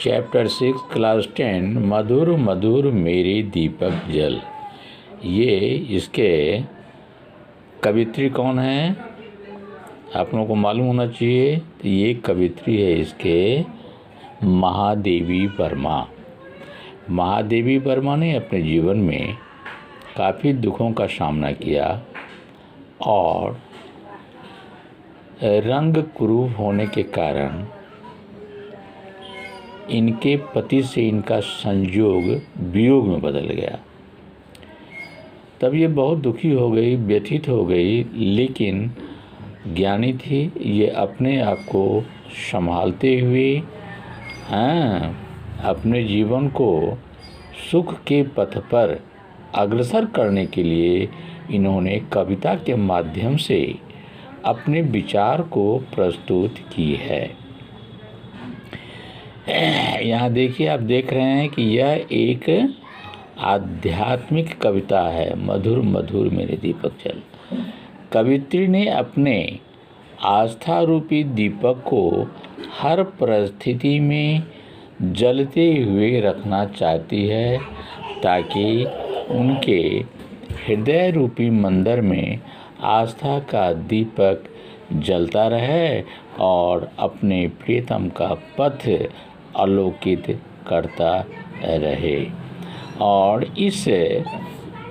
Chapter 6 class 10 मधुर मधुर मेरे दीपक जल। ये इसके कवित्री कौन है आप लोगों को मालूम होना चाहिए। तो ये कवित्री है इसके महादेवी वर्मा। महादेवी वर्मा ने अपने जीवन में काफ़ी दुखों का सामना किया और रंग कुरूप होने के कारण इनके पति से इनका संयोग वियोग में बदल गया। तब ये बहुत दुखी हो गई, व्यथित हो गई, लेकिन ज्ञानी थी। ये अपने आप को संभालते हुए अपने जीवन को सुख के पथ पर अग्रसर करने के लिए इन्होंने कविता के माध्यम से अपने विचार को प्रस्तुत की है। यहाँ देखिए, आप देख रहे हैं कि यह एक आध्यात्मिक कविता है। मधुर मधुर मेरे दीपक जल। कवित्री ने अपने आस्था रूपी दीपक को हर परिस्थिति में जलते हुए रखना चाहती है ताकि उनके हृदय रूपी मंदिर में आस्था का दीपक जलता रहे और अपने प्रियतम का पथ आलोकित करता रहे। और इस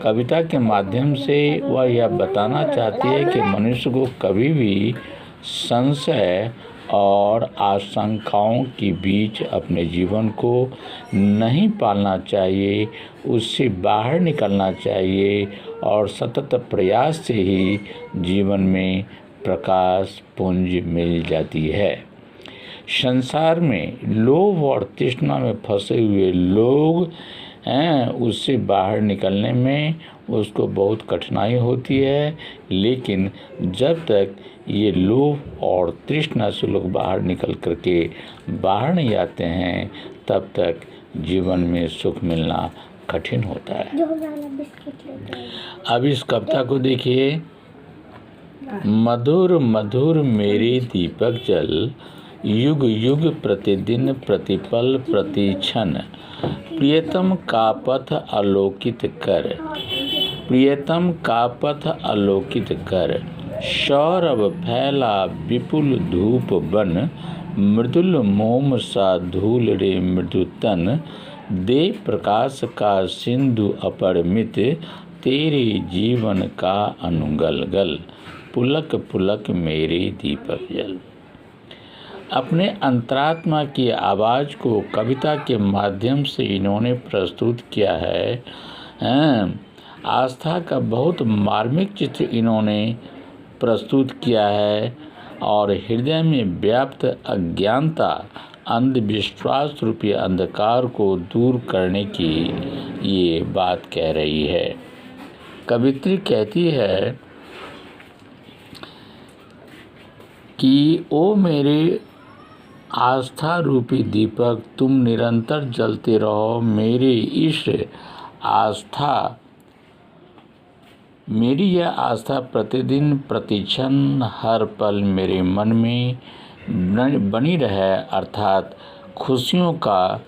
कविता के माध्यम से वह यह बताना चाहती है कि मनुष्य को कभी भी संशय और आशंकाओं के बीच अपने जीवन को नहीं पालना चाहिए, उससे बाहर निकलना चाहिए और सतत प्रयास से ही जीवन में प्रकाश पुंज मिल जाती है। संसार में लोभ और तृष्णा में फंसे हुए लोग उससे बाहर निकलने में उसको बहुत कठिनाई होती है, लेकिन जब तक ये लोभ और तृष्णा से लोग बाहर निकल करके बाहर नहीं आते हैं तब तक जीवन में सुख मिलना कठिन होता है। अब इस कविता को देखिए। मधुर मधुर मेरे दीपक जल, युग युग प्रतिदिन प्रतिपल प्रतिक्षण, प्रियतम का पथ आलोकित कर, प्रियतम का पथ आलोकित कर, सौरभ फैला विपुल धूप बन, मृदुल मोम सा धूल रे मृदु तन, दे प्रकाश का सिंधु अपरमित, तेरे जीवन का अनुगल गल, पुलक पुलक मेरे दीपक जल। अपने अंतरात्मा की आवाज़ को कविता के माध्यम से इन्होंने प्रस्तुत किया है। आस्था का बहुत मार्मिक चित्र इन्होंने प्रस्तुत किया है और हृदय में व्याप्त अज्ञानता अंधविश्वास रूपी अंधकार को दूर करने की ये बात कह रही है। कवित्री कहती है कि ओ मेरे आस्था रूपी दीपक, तुम निरंतर जलते रहो। मेरी यह आस्था प्रतिदिन प्रतिक्षण हर पल मेरे मन में बनी रहे, अर्थात खुशियों का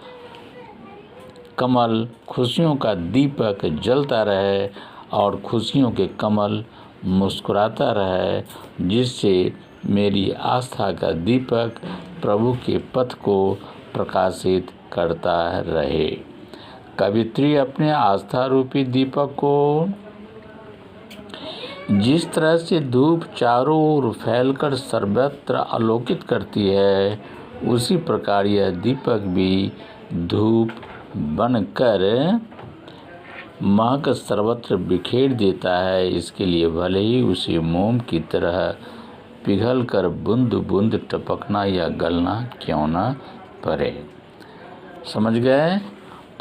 कमल, खुशियों का दीपक जलता रहे और खुशियों के कमल मुस्कुराता रहे, जिससे मेरी आस्था का दीपक प्रभु के पथ को प्रकाशित करता रहे। कवित्री अपने आस्था रूपी दीपक को जिस तरह से धूप चारों ओर फैलकर सर्वत्र आलोकित करती है, उसी प्रकार यह दीपक भी धूप बनकर महक सर्वत्र बिखेर देता है। इसके लिए भले ही उसे मोम की तरह पिघलकर बूंद बूंद टपकना या गलना क्यों ना पड़े। समझ गए?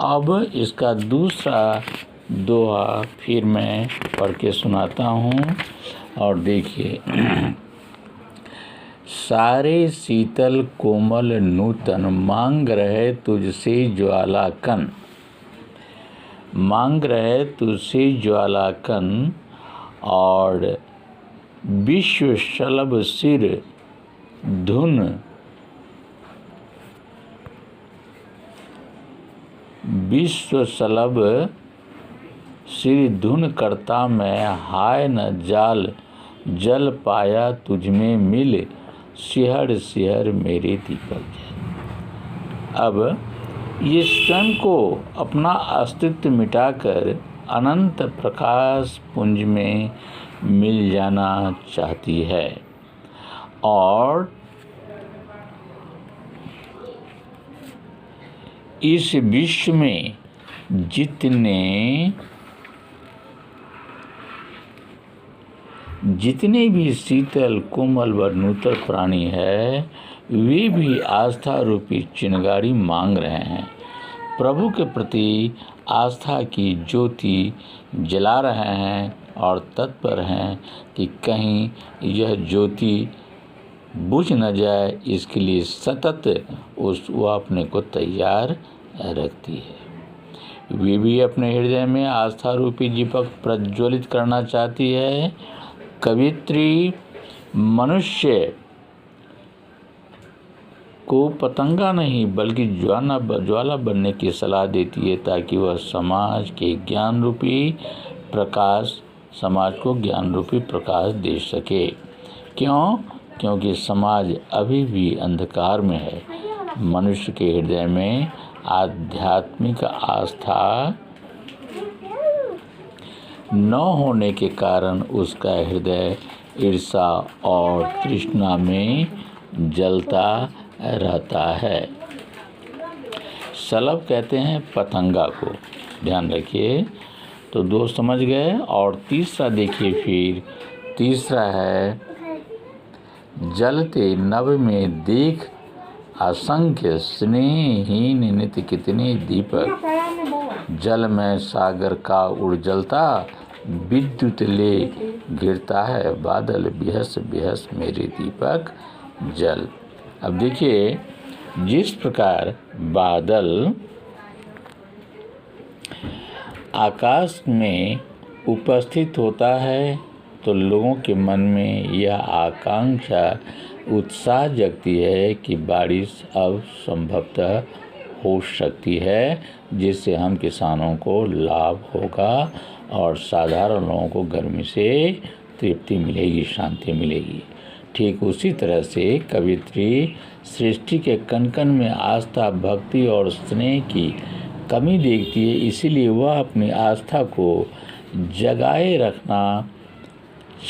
अब इसका दूसरा दोहा फिर मैं पढ़ के सुनाता हूँ और देखिए। सारे शीतल कोमल नूतन, मांग रहे तुझसे ज्वालाकन, मांग रहे तुझसे ज्वालाकन, और विश्व शलभ सिर धुन विश्व सलभ श्री धुन करता मैं, हाय न जाल जल पाया तुझ में मिल, सिहर सिहर मेरे दीपक जल। अब ये स्वयं को अपना अस्तित्व मिटाकर अनंत प्रकाश पुंज में मिल जाना चाहती है और इस विश्व में जितने भी शीतल कोमल व नूतन प्राणी है, वे भी आस्था रूपी चिंगारी मांग रहे हैं। प्रभु के प्रति आस्था की ज्योति जला रहे हैं और तत्पर हैं कि कहीं यह ज्योति बुझ न जाए, इसके लिए सतत वह अपने को तैयार रखती है। वे भी अपने हृदय में आस्था रूपी दीपक प्रज्वलित करना चाहती है। कवित्री मनुष्य को पतंगा नहीं बल्कि ज्वाला बनने की सलाह देती है, ताकि वह समाज को ज्ञान रूपी प्रकाश दे सके। क्यों? क्योंकि समाज अभी भी अंधकार में है। मनुष्य के हृदय में आध्यात्मिक आस्था न होने के कारण उसका हृदय ईर्षा और तृष्णा में जलता रहता है। सलभ कहते हैं पतंगा को, ध्यान रखिए। तो दो समझ गए। और तीसरा देखिए, फिर तीसरा है जलते नभ में देख असंख्य स्नेहहीन नित्य कितने दीपक, जल में सागर का उड़ जलता, विद्युत ले गिरता है बादल, बेहस बेहस मेरे दीपक जल। अब देखिए, जिस प्रकार बादल आकाश में उपस्थित होता है तो लोगों के मन में यह आकांक्षा उत्साह जगती है कि बारिश अब संभवतः हो सकती है, जिससे हम किसानों को लाभ होगा और साधारण लोगों को गर्मी से तृप्ति मिलेगी, शांति मिलेगी। ठीक उसी तरह से कवित्री सृष्टि के कण-कण में आस्था, भक्ति और स्नेह की कमी देखती है, इसीलिए वह अपनी आस्था को जगाए रखना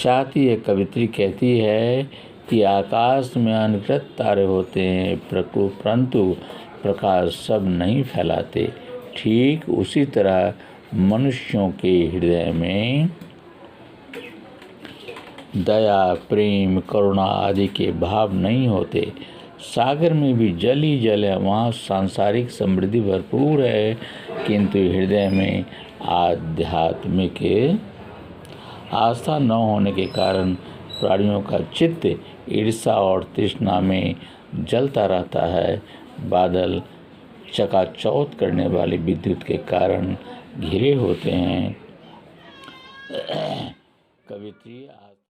चाहती है। कवित्री कहती है कि आकाश में अनगिनत तारे होते हैं, परंतु प्रकाश सब नहीं फैलाते। ठीक उसी तरह मनुष्यों के हृदय में दया, प्रेम, करुणा आदि के भाव नहीं होते। सागर में भी जल ही जल है, वहाँ सांसारिक समृद्धि भरपूर है, किंतु हृदय में आध्यात्मिक आस्था न होने के कारण प्राणियों का चित्त ईर्षा और तृष्णा में जलता रहता है। बादल चकाचौंध करने वाली विद्युत के कारण घिरे होते हैं। कवित्री